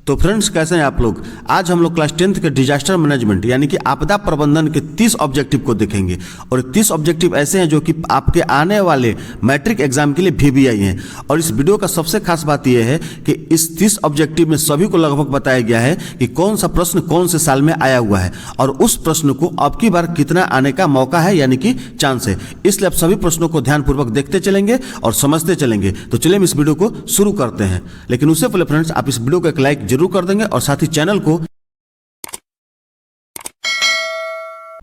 तो फ्रेंड्स, कैसे हैं आप लोग। आज हम लोग क्लास 10th के डिजास्टर मैनेजमेंट यानी कि आपदा प्रबंधन के 30 ऑब्जेक्टिव को देखेंगे। और 30 ऑब्जेक्टिव ऐसे हैं जो कि आपके आने वाले मैट्रिक एग्जाम के लिए VBI हैं। और इस वीडियो का सबसे खास बात यह है कि इस 30 ऑब्जेक्टिव में सभी को लगभग बताया गया है कि कौन सा प्रश्न कौन से साल में आया हुआ है और उस प्रश्न को अब की बार कितना आने का मौका है यानी कि चांस है। इसलिए आप सभी प्रश्नों को ध्यानपूर्वक देखते चलेंगे और समझते चलेंगे। तो चलिए हम इस वीडियो को शुरू करते हैं, लेकिन उससे पहले फ्रेंड्स आप इस वीडियो को एक लाइक जरूर कर देंगे और साथ ही चैनल को।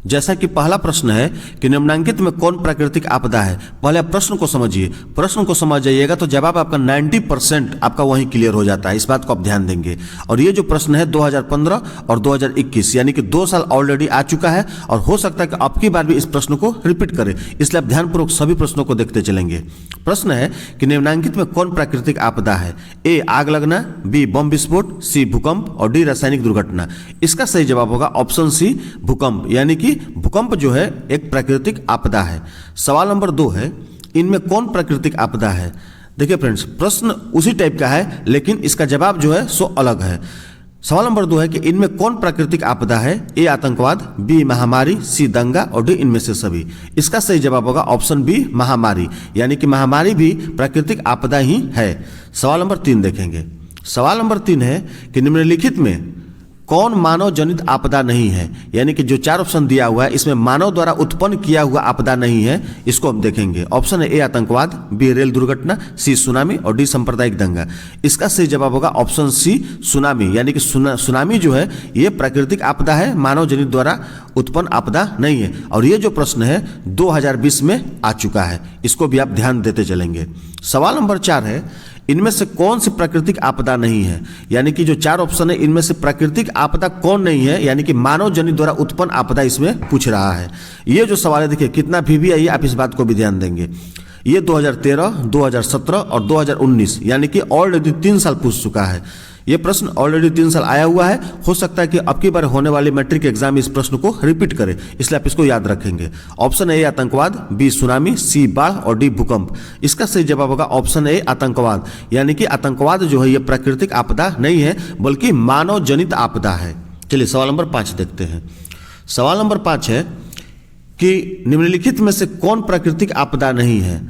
जैसा कि पहला प्रश्न है कि निम्नलिखित में कौन प्राकृतिक आपदा है। पहले आप प्रश्न को समझिए, प्रश्न को समझ जाइएगा तो जवाब आपका 90% आपका वहीं क्लियर हो जाता है। इस बात को आप ध्यान देंगे। और ये जो प्रश्न है 2015 और 2021 यानी कि 2 साल ऑलरेडी आ चुका है और हो सकता है कि आपकी बार भी इस प्रश्न को रिपीट करें, इसलिए आप ध्यानपूर्वक सभी प्रश्नों को देखते चलेंगे। प्रश्न है कि निम्नलिखित में कौन प्राकृतिक आपदा है। ए आग लगना, बी बम विस्फोट, सी भूकंप और डी रासायनिक दुर्घटना। इसका सही जवाब होगा ऑप्शन सी भूकंप, यानी कि भूकंप जो है एक प्राकृतिक आपदा है। सवाल नंबर 2 है इनमें कौन प्राकृतिक आपदा है। देखिए फ्रेंड्स, प्रश्न उसी टाइप का है लेकिन इसका जवाब जो है सो अलग है। सवाल नंबर 2 है कि इनमें कौन प्राकृतिक आपदा है। ए आतंकवाद, बी महामारी, सी दंगा और डी इनमें से सभी। इसका सही जवाब होगा ऑप्शन बी महामारी, यानी कि महामारी भी प्राकृतिक आपदा ही है। सवाल नंबर 3 देखेंगे। सवाल नंबर 3 है कि निम्नलिखित में कौन मानव जनित आपदा नहीं है, यानी कि जो 4 ऑप्शन दिया हुआ है इसमें मानव द्वारा उत्पन्न किया हुआ आपदा नहीं है। इसको हम देखेंगे। ऑप्शन है ए आतंकवाद, बी रेल दुर्घटना, सी सुनामी और डी सांप्रदायिक दंगा। इसका सही जवाब होगा ऑप्शन सी सुनामी, यानी कि सुनामी जो है ये प्राकृतिक आपदा है, मानव जनित द्वारा उत्पन्न आपदा नहीं है। और ये जो प्रश्न है 2020 में आ चुका है, इसको भी आप ध्यान देते चलेंगे। सवाल नंबर 4 है इनमें से कौन सी प्राकृतिक आपदा नहीं है, यानी कि जो 4 ऑप्शन है इनमें से प्राकृतिक आपदा कौन नहीं है, यानी कि मानव जनित द्वारा उत्पन्न आपदा इसमें पूछ रहा है। ये जो सवाल है देखिए कितना VBI है, आप इस बात को भी ध्यान देंगे। ये 2013, 2017 और 2019 यानी कि ऑलरेडी 3 साल पूछ चुका है। ये प्रश्न ऑलरेडी 3 साल आया हुआ है। हो सकता है कि अब की बार होने वाली मैट्रिक एग्जाम में इस प्रश्न को रिपीट करे, इसलिए आप इसको याद रखेंगे। ऑप्शन ए आतंकवाद, बी सुनामी, सी बाढ़ और डी भूकंप। इसका सही जवाब होगा ऑप्शन ए आतंकवाद, यानी कि आतंकवाद जो है ये प्राकृतिक आपदा नहीं है बल्कि मानव जनित आपदा है। चलिए सवाल नंबर 5 देखते हैं। सवाल नंबर 5 है कि निम्नलिखित में से कौन प्राकृतिक आपदा नहीं है।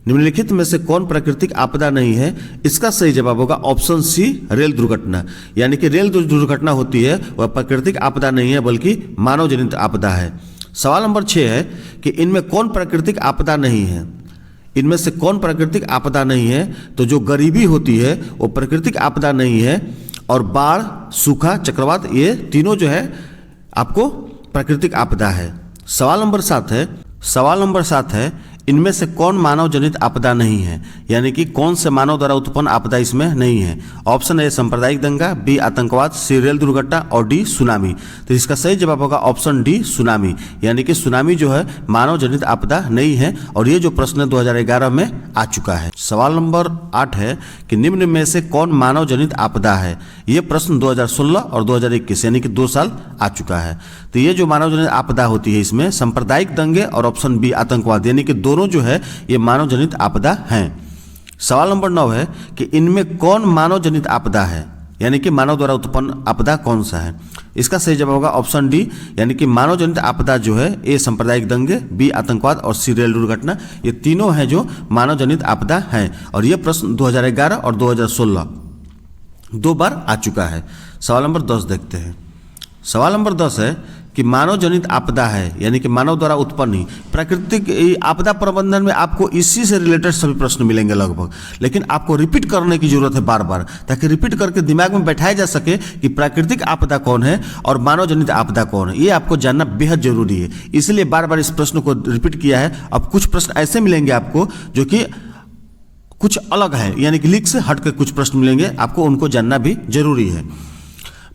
निम्नलिखित में से कौन प्राकृतिक आपदा नहीं है। इसका सही जवाब होगा ऑप्शन सी रेल दुर्घटना, यानी कि रेल दुर्घटना होती है वह प्राकृतिक आपदा नहीं है बल्कि मानव जनित आपदा है। सवाल नंबर 6 है कि इनमें कौन प्राकृतिक आपदा नहीं है। इनमें से कौन प्राकृतिक आपदा नहीं है, तो जो गरीबी होती है वो प्राकृतिक आपदा नहीं है और बाढ़, सूखा, चक्रवात ये तीनों जो है आपको प्राकृतिक आपदा है। सवाल नंबर 7 है। सवाल नंबर 7 है इनमें से कौन मानव जनित आपदा नहीं है, यानी कि कौन से मानव द्वारा उत्पन्न आपदा इसमें नहीं है। ऑप्शन ए सांप्रदायिक दंगा, बी आतंकवाद, सी रेल दुर्घटना और डी सुनामी। तो इसका सही जवाब होगा ऑप्शन डी सुनामी, यानी कि सुनामी जो है मानव जनित आपदा नहीं है। और ये जो प्रश्न 2011 में आ चुका है। सवाल नंबर 8 है कि निम्न में से कौन मानव जनित आपदा है। ये प्रश्न 2016 और 2021 यानी कि 2 साल आ चुका है। तो ये जो मानव जनित आपदा होती है इसमें सांप्रदायिक दंगे और ऑप्शन बी आतंकवाद, यानी कि दोनों जो है ये मानव जनित आपदा हैं। सवाल नंबर 9 है कि इनमें कौन मानव जनित आपदा है, यानी कि मानव द्वारा उत्पन्न आपदा कौन सा है। इसका सही जवाब होगा ऑप्शन डी, यानी कि मानव जनित आपदा जो है ए सांप्रदायिक दंगे, बी आतंकवाद और सी रेल दुर्घटना। ये तीनों हैं जो मानव जनित आपदा हैं। और ये प्रश्न 2011 और 2016 2 बार आ चुका है। सवाल नंबर 10 देखते हैं। सवाल नंबर 10 है कि मानव जनित आपदा है, यानी कि मानव द्वारा उत्पन्न ही प्राकृतिक आपदा प्रबंधन में आपको इसी से रिलेटेड सभी प्रश्न मिलेंगे लगभग, लेकिन आपको रिपीट करने की जरूरत है बार बार, ताकि रिपीट करके दिमाग में बैठाया जा सके कि प्राकृतिक आपदा कौन है और मानव जनित आपदा कौन है। ये आपको जानना बेहद जरूरी है, इसलिए बार बार इस प्रश्न को रिपीट किया है। अब कुछ प्रश्न ऐसे मिलेंगे आपको जो कि कुछ अलग है, यानी कि लीक से हट के कुछ प्रश्न मिलेंगे, आपको उनको जानना भी जरूरी है।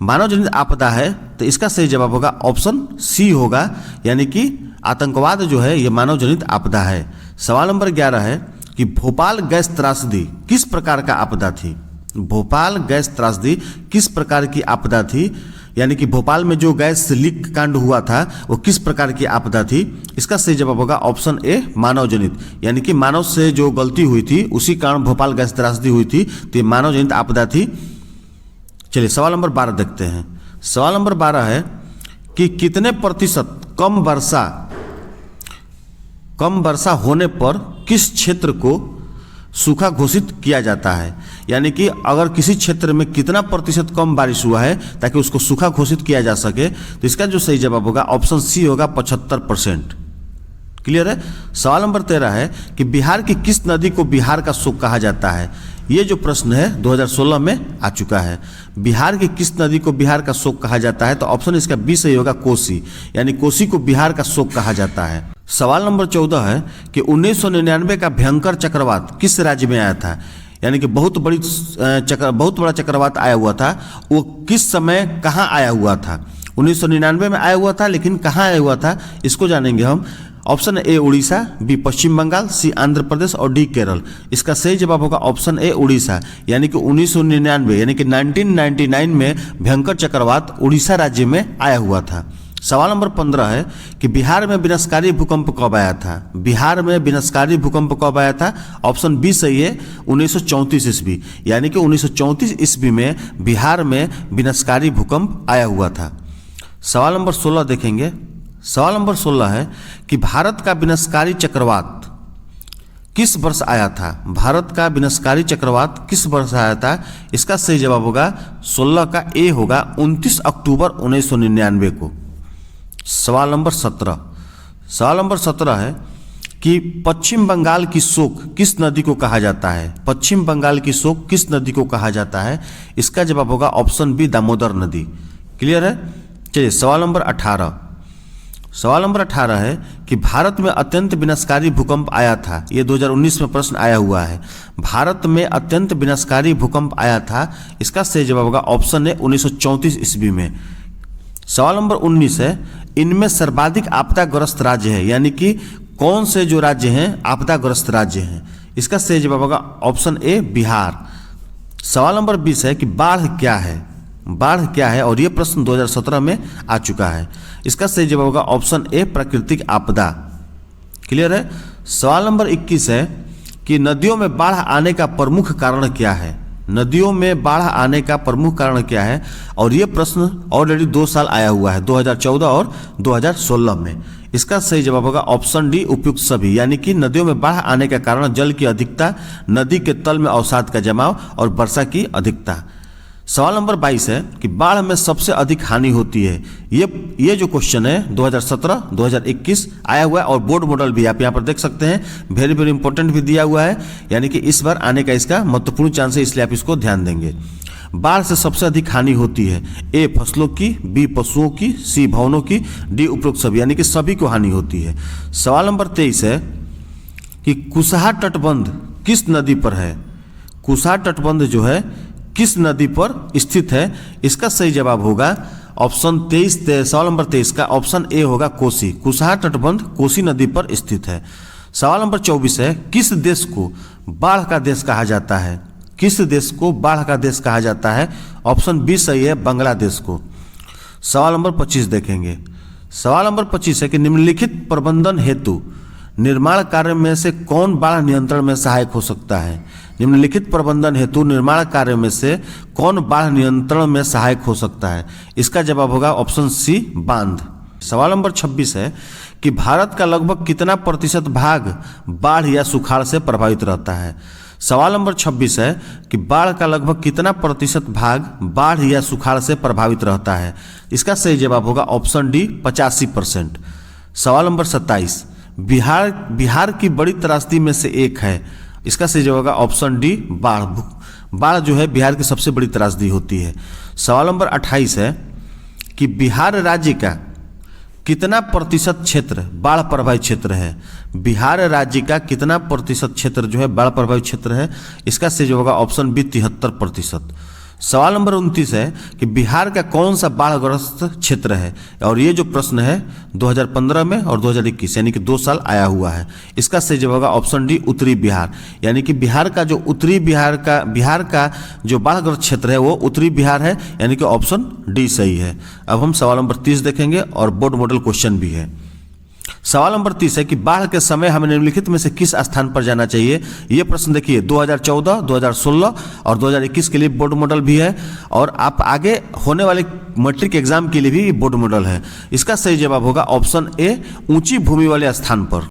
मानव जनित आपदा है तो इसका सही जवाब होगा ऑप्शन सी होगा, यानी कि आतंकवाद जो है यह मानव जनित आपदा है। सवाल नंबर 11 है कि भोपाल गैस त्रासदी किस प्रकार का आपदा थी। भोपाल गैस त्रासदी किस प्रकार की आपदा थी, यानी कि भोपाल में जो गैस लीक कांड हुआ था वो किस प्रकार की आपदा थी। इसका सही जवाब होगा ऑप्शन ए मानव जनित, यानी कि मानव से जो गलती हुई थी उसी कारण भोपाल गैस त्रासदी हुई थी, तो ये मानव जनित आपदा थी। चलिए सवाल नंबर 12 देखते हैं। सवाल नंबर 12 है कि कितने प्रतिशत कम वर्षा होने पर किस क्षेत्र को सूखा घोषित किया जाता है। यानी कि अगर किसी क्षेत्र में कितना प्रतिशत कम बारिश हुआ है ताकि उसको सूखा घोषित किया जा सके, तो इसका जो सही जवाब होगा ऑप्शन सी होगा 75%। क्लियर है। सवाल नंबर 13 है कि बिहार की किस नदी को बिहार का शोक कहा जाता है। ये जो प्रश्न है 2016 में आ चुका है। बिहार की किस नदी को बिहार का शोक कहा जाता है, तो ऑप्शन इसका बी सही होगा कोसी, यानी कोसी को बिहार का शोक कहा जाता है। सवाल नंबर 14 है कि 1999 का भयंकर चक्रवात किस राज्य में आया था। यानी कि बहुत बड़ा चक्रवात आया हुआ था, वो किस समय कहाँ आया हुआ था। 1999 में आया हुआ था, लेकिन कहाँ आया हुआ था इसको जानेंगे हम। ऑप्शन ए उड़ीसा, बी पश्चिम बंगाल, सी आंध्र प्रदेश और डी केरल। इसका सही जवाब होगा ऑप्शन ए उड़ीसा, यानी कि 1999 यानी कि 1999 में भयंकर चक्रवात उड़ीसा राज्य में आया हुआ था। सवाल नंबर 15 है कि बिहार में विनाशकारी भूकंप कब आया था। बिहार में विनाशकारी भूकंप कब आया था, ऑप्शन बी सही है 1934 ईस्वी, यानी कि 1934 ईस्वी में बिहार में विनाशकारी भूकंप आया हुआ था। सवाल नंबर 16 देखेंगे। सवाल नंबर 16 है कि भारत का विनाशकारी चक्रवात किस वर्ष आया था। भारत का विनाशकारी चक्रवात किस वर्ष आया था, इसका सही जवाब होगा 16 का ए होगा 29 अक्टूबर 1999 को। सवाल नंबर 17। सवाल नंबर 17 है कि पश्चिम बंगाल की शोक किस नदी को कहा जाता है। पश्चिम बंगाल की शोक किस नदी को कहा जाता है, इसका जवाब होगा ऑप्शन बी दामोदर नदी। क्लियर है। चलिए सवाल नंबर 18। सवाल नंबर 18 है कि भारत में अत्यंत विनाशकारी भूकंप आया था। ये 2019 में प्रश्न आया हुआ है। भारत में अत्यंत विनाशकारी भूकंप आया था, इसका सही जवाब होगा ऑप्शन है 1934 ईस्वी में। सवाल नंबर 19 है इनमें सर्वाधिक आपदाग्रस्त राज्य है, यानी कि कौन से जो राज्य हैं आपदाग्रस्त राज्य हैं, इसका सही जवाब होगा ऑप्शन ए बिहार। सवाल नंबर 20 है कि बाढ़ क्या है। बाढ़ क्या है, और यह प्रश्न 2017 में आ चुका है। इसका सही जवाब होगा ऑप्शन ए प्राकृतिक आपदा। क्लियर है। सवाल नंबर 21 है कि नदियों में बाढ़ आने का प्रमुख कारण क्या है। नदियों में बाढ़ आने का प्रमुख कारण क्या है, और यह प्रश्न ऑलरेडी 2 साल आया हुआ है, 2014 और 2016 में। इसका सही जवाब होगा ऑप्शन डी उपयुक्त सभी, यानी कि नदियों में बाढ़ आने का कारण जल की अधिकता, नदी के तल में अवसाद का जमाव और वर्षा की अधिकता। सवाल नंबर 22 है कि बाढ़ में सबसे अधिक हानि होती है। ये जो क्वेश्चन है 2017 2021 आया हुआ है, और बोर्ड मॉडल भी आप यहाँ पर देख सकते हैं, वेरी वेरी इंपॉर्टेंट भी दिया हुआ है, यानी कि इस बार आने का इसका महत्वपूर्ण चांस है, इसलिए आप इसको ध्यान देंगे। बाढ़ से सबसे अधिक हानि होती है, ए फसलों की, बी पशुओं की, सी भवनों की, डी उपरोक्त सभी, यानी कि सभी को हानि होती है। सवाल नंबर 23 है कि कुशहा तटबंध किस नदी पर है। कुशहा तटबंध जो है किस नदी पर स्थित है, इसका सही जवाब होगा ऑप्शन 23। सवाल नंबर 23 का ऑप्शन ए होगा कोसी। कुशहा तटबंध कोसी नदी पर स्थित है। सवाल नंबर 24 है किस देश को बाढ़ का देश कहा जाता है। किस देश को बाढ़ का देश कहा जाता है, ऑप्शन बी सही है बांग्लादेश को। सवाल नंबर 25 देखेंगे। सवाल नंबर 25 है कि निम्नलिखित प्रबंधन हेतु निर्माण कार्य में से कौन बाढ़ नियंत्रण में सहायक हो सकता है। निम्नलिखित प्रबंधन हेतु निर्माण कार्य में से कौन बाढ़ नियंत्रण में सहायक हो सकता है, इसका जवाब होगा ऑप्शन सी बांध। सवाल नंबर 26 है कि भारत का लगभग कितना प्रतिशत भाग बाढ़ या सुखाड़ से प्रभावित रहता है। सवाल नंबर 26 है कि बाढ़ का लगभग कितना प्रतिशत भाग बाढ़ या सुखाड़ से प्रभावित रहता है, इसका सही जवाब होगा ऑप्शन डी 85%। सवाल नंबर 27 बिहार की बड़ी त्रासदी में से एक है, इसका सही जवाब होगा ऑप्शन डी बाढ़। बाढ़ जो है बिहार की सबसे बड़ी त्रासदी होती है। सवाल नंबर 28 है कि बिहार राज्य का कितना प्रतिशत क्षेत्र बाढ़ प्रभावित क्षेत्र है। बिहार राज्य का कितना प्रतिशत क्षेत्र जो है बाढ़ प्रभावित क्षेत्र है, इसका सही जवाब होगा ऑप्शन बी 73%। सवाल नंबर 29 है कि बिहार का कौन सा बाढ़ग्रस्त क्षेत्र है, और ये जो प्रश्न है 2015 में और 2021 यानी कि 2 साल आया हुआ है। इसका सही जवाब होगा ऑप्शन डी उत्तरी बिहार, यानी कि बिहार का जो उत्तरी बिहार का जो बाढ़ग्रस्त क्षेत्र है वो उत्तरी बिहार है, यानी कि ऑप्शन डी सही है। अब हम सवाल नंबर 30 देखेंगे और बोर्ड मॉडल क्वेश्चन भी है। सवाल नंबर 30 है कि बाढ़ के समय हमें निम्नलिखित में से किस स्थान पर जाना चाहिए। ये प्रश्न देखिए 2014, 2016 और 2021 के लिए बोर्ड मॉडल भी है और आप आगे होने वाले मैट्रिक एग्जाम के लिए भी बोर्ड मॉडल है। इसका सही जवाब होगा ऑप्शन ए, ऊंची भूमि वाले स्थान पर।